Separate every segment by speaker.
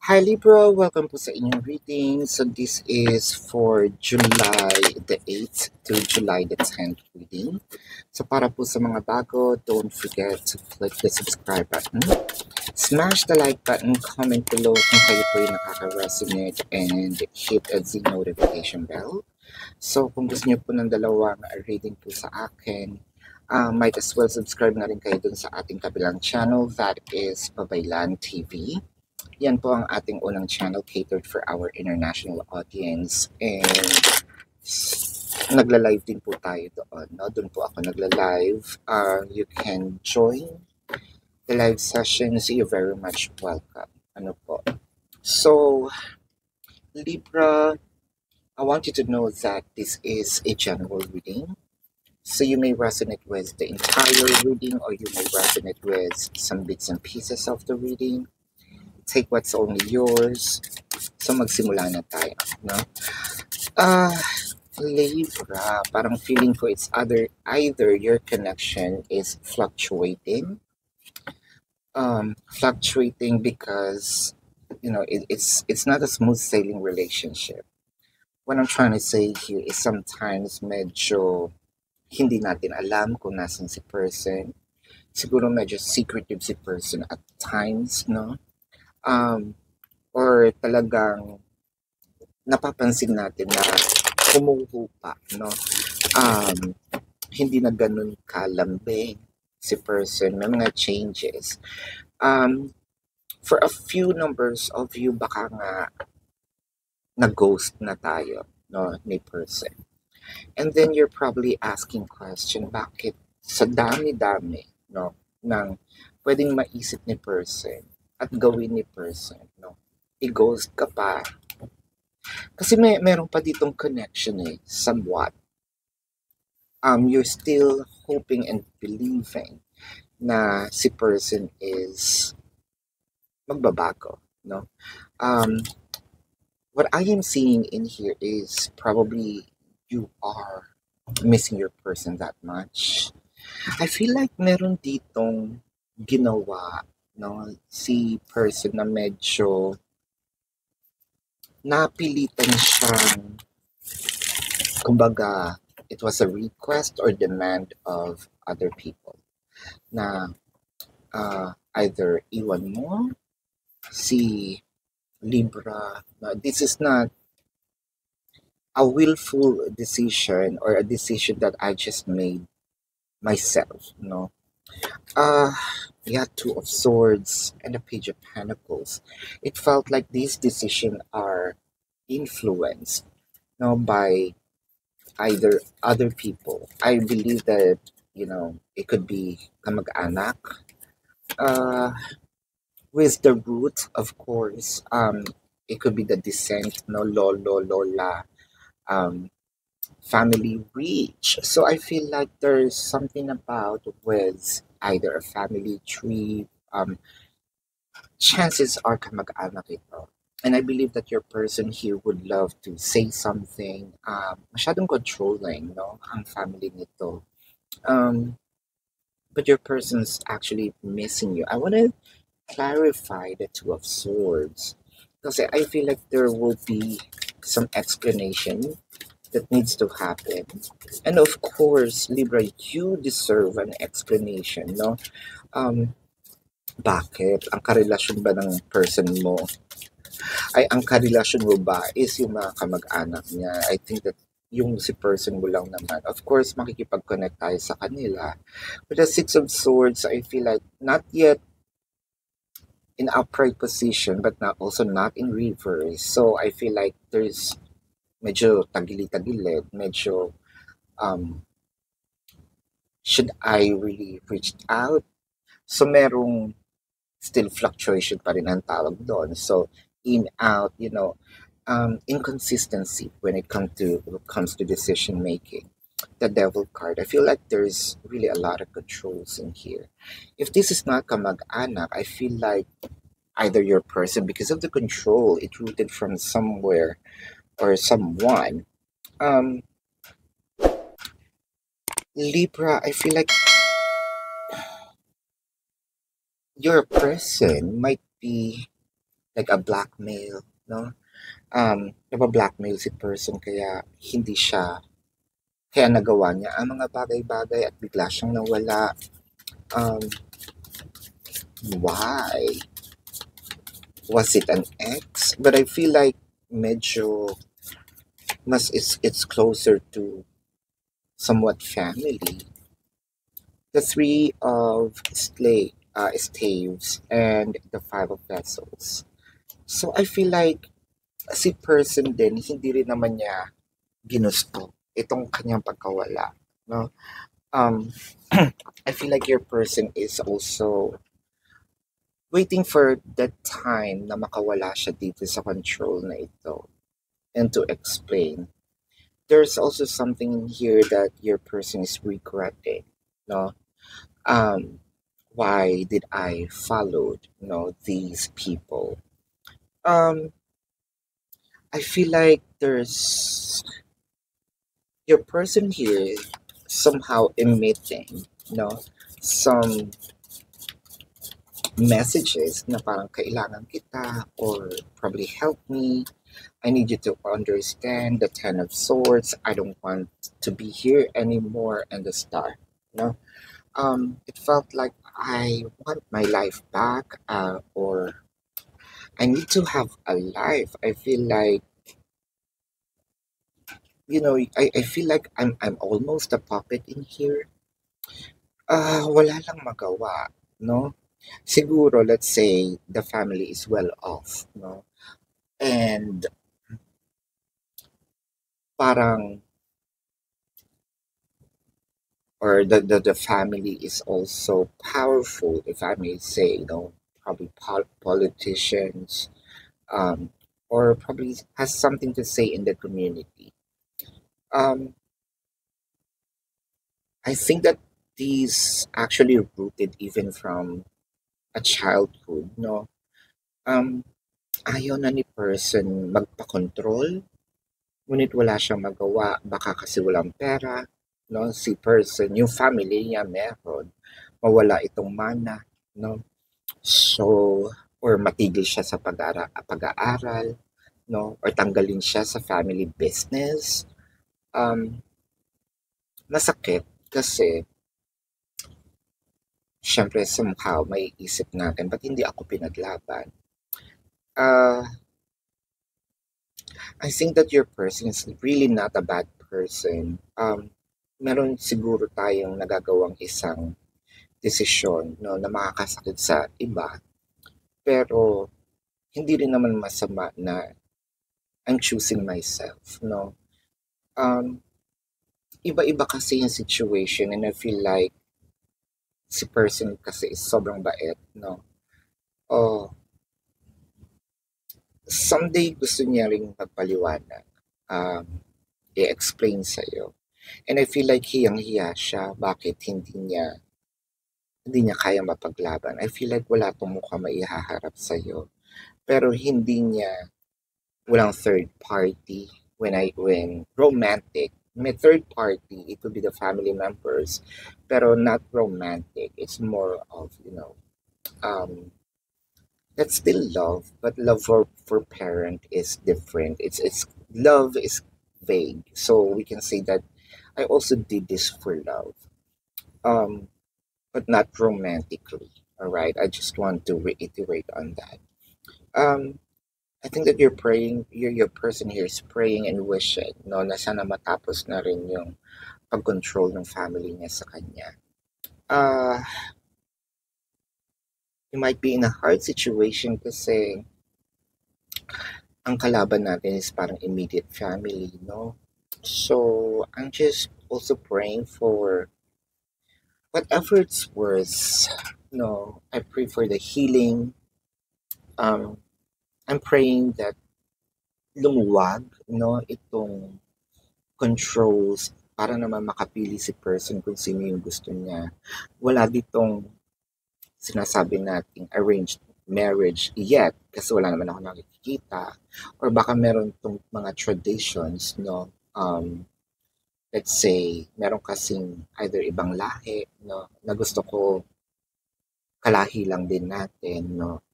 Speaker 1: Hi Libra, welcome po sa inyong reading. So this is for July the 8th to July the 10th reading. So para po sa mga bago, don't forget to click the subscribe button. Smash the like button, comment below kung kayo po yung nakaka-resonate and hit the notification bell. So kung gusto niyo po ng dalawang reading po sa akin, might as well subscribe na rin kayo dun sa ating kabilang channel, that is Babaylan TV. Yan po ang ating unang channel catered for our international audience, and nagla-live din po tayo doon, no? Doon po ako nagla-live. You can join the live sessions. You're very much welcome. Ano po? So, Libra, I want you to know that this is a general reading. So you may resonate with the entire reading, or you may resonate with some bits and pieces of the reading. Take what's only yours. So magsimula na tayo, no? Libra, parang feeling ko it's either your connection is fluctuating. Fluctuating because it's not a smooth sailing relationship. What I'm trying to say here is sometimes medyo hindi natin alam kung nasan si person. Siguro medyo secretive si person at times, no? Or talagang napapansin natin na humuhupa, no? Hindi na ganun kalambing si person, may mga changes. For a few numbers of you, baka nga na-ghost na tayo, no, ni person. And then you're probably asking question, bakit sa dami-dami, no, ng pwedeng maisip ni person at gawin ni person, no, i-ghost ka pa. Kasi meron pa ditong connection somewhat. You're still hoping and believing na si person is magbabago, no? What I am seeing in here is probably you are missing your person that much. I feel like meron ditong ginawa, no, si person na medyo napilitan siyang, kumbaga, it was a request or demand of other people na either iwan mo si Libra. This is not a willful decision or a decision that I just made myself, no. Yeah, Two of Swords and the Page of Pentacles. It felt like these decisions are influenced, no, by either other people. I believe that, it could be kamag-anak, with the root, of course. It could be the descent, no, lolo, lola, family reach. So I feel like there's something about with either a family tree. Chances are kamag-anak ito. And I believe that your person here would love to say something. Masyadong controlling, no, ang family nito. But your person's actually missing you. I want to clarify the Two of Swords, because I feel like there will be some explanation that needs to happen. And of course, Libra, you deserve an explanation, no? Bakit? Ang karelasyon ba ng person mo ang karelasyon mo ba is yung mga kamag-anak niya? I think that yung si person mo lang naman. Of course, makikipag-connect tayo sa kanila. But the Six of Swords, I feel like not yet in upright position, but also not in reverse. So I feel like there's medyo tagili-tagilid, medyo should I really reach out? So merong still fluctuation pa rin ang tawag doon. So in, out, inconsistency when it comes to decision making. The Devil card, I feel like there's really a lot of controls in here. If this is not kamag-anak, I feel like either your person, because of the control, it rooted from somewhere or someone. Libra, I feel like your person might be like a blackmail, no? Napa-blackmail si person kaya hindi siya kaya nagawa niya ang mga bagay-bagay at bigla siyang nawala. Um, why? Was it an ex? But I feel like medyo mas it's closer to somewhat family. The three of staves and the five of vessels. So I feel like si person din, hindi rin naman niya ginusto itong kanyang pagkawala. No? Um, I feel like your person is also waiting for that time na makawala siya dito sa control na ito. And to explain, there's also something in here that your person is regretting. No? Um, why did I follow, these people? Um, I feel like there's your person here somehow emitting, some messages na parang kailangan kita or probably help me. I need you to understand the Ten of Swords. I don't want to be here anymore and the Star. No, it felt like I want my life back, or I need to have a life. I feel like I feel like I'm almost a puppet in here. Wala lang magawa, no? Siguro, let's say, the family is well off, no? And parang, or the family is also powerful, if I may say, probably politicians, or probably has something to say in the community. Um, I think that these actually rooted even from a childhood, no? Um, ayaw na ni person magpakontrol, ngunit wala siyang magawa, baka kasi walang pera, no? Si person, yung family niya meron, mawala itong mana, no? So, or matigil siya sa pag-aaral, no? Or tanggalin siya sa family business. Masakit kasi, syempre somehow may isip natin, ba't hindi ako pinaglaban? I think that your person is really not a bad person. Meron siguro tayong nagagawang isang desisyon, no, na makakasakit sa iba, pero hindi rin naman masama na I'm choosing myself, no. Um, Iba-iba kasi yung situation and I feel like si person kasi is sobrang bait, no. Oh, someday gusto niya ring magpaliwanag, i-explain sa'yo. And I feel like hiyang-hiya siya, bakit hindi niya kaya mapaglaban. I feel like wala tong mukha maihaharap sa'yo. Pero hindi niya, walang third party. When romantic, may third party, it could be the family members, pero not romantic. It's more of, that's still love, but love for parent is different. It's love is vague. So we can say that I also did this for love. Um, but not romantically. All right. I just want to reiterate on that. Um, I think that you're praying, your person here is praying and wishing, no, na sana matapos na rin yung pag-control ng family niya sa kanya. Uh, you might be in a hard situation kasi ang kalaban natin is parang immediate family, no? So, I'm just also praying for whatever it's worth. No, I pray for the healing. I'm praying that lumuwag, no, itong controls para naman makapili si person kung sino yung gusto niya. Wala ditong sinasabi nating arranged marriage yet kasi wala naman ako nakikita or baka meron tong mga traditions, no, let's say meron kasing either ibang lahi, no, na gusto ko kalahi lang din natin, no,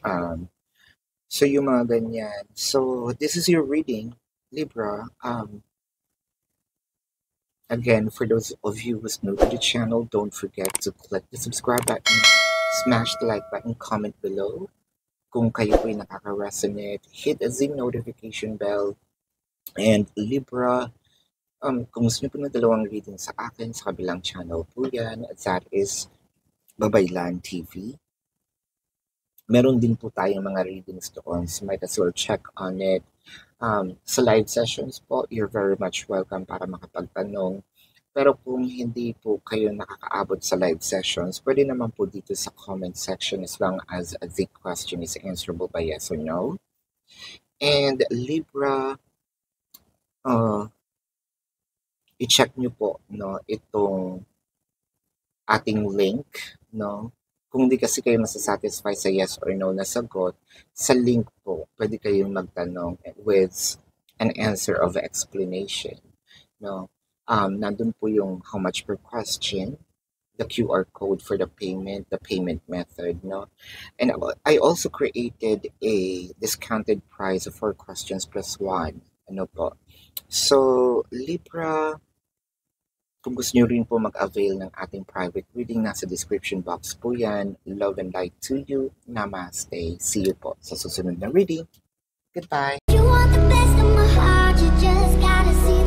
Speaker 1: um, So yung mga ganyan. So this is your reading, Libra. Again, for those of you who's new to the channel, don't forget to click the subscribe button, smash the like button, comment below. Kung kayo po'y nakaka-resonate, hit the notification bell. And Libra, kung gusto niyo po ng dalawang reading sa akin, sa kabilang channel po yan, that is Babaylan TV. Meron din po tayong mga readings doon, so might as well check on it. Sa live sessions po, you're very much welcome para makapagtanong. Pero kung hindi po kayo nakakaabot sa live sessions, pwede naman po dito sa comment section as long as the question is answerable by yes or no. And Libra, i-check nyo po no, itong ating link. No? Kung di kasi kayo masasatisfy sa yes or no na sagot, sa link po, pwede kayong magtanong with an answer of explanation. No? Nandun po yung how much per question, the QR code for the payment method, no? And I also created a discounted price of 4 questions plus 1. Ano po? So, Libra, kung gusto nyo rin po mag-avail ng ating private reading, nasa description box po yan. Love and light to you. Namaste. See you po sa susunod na reading. Goodbye. You want the best of my heart, you just gotta see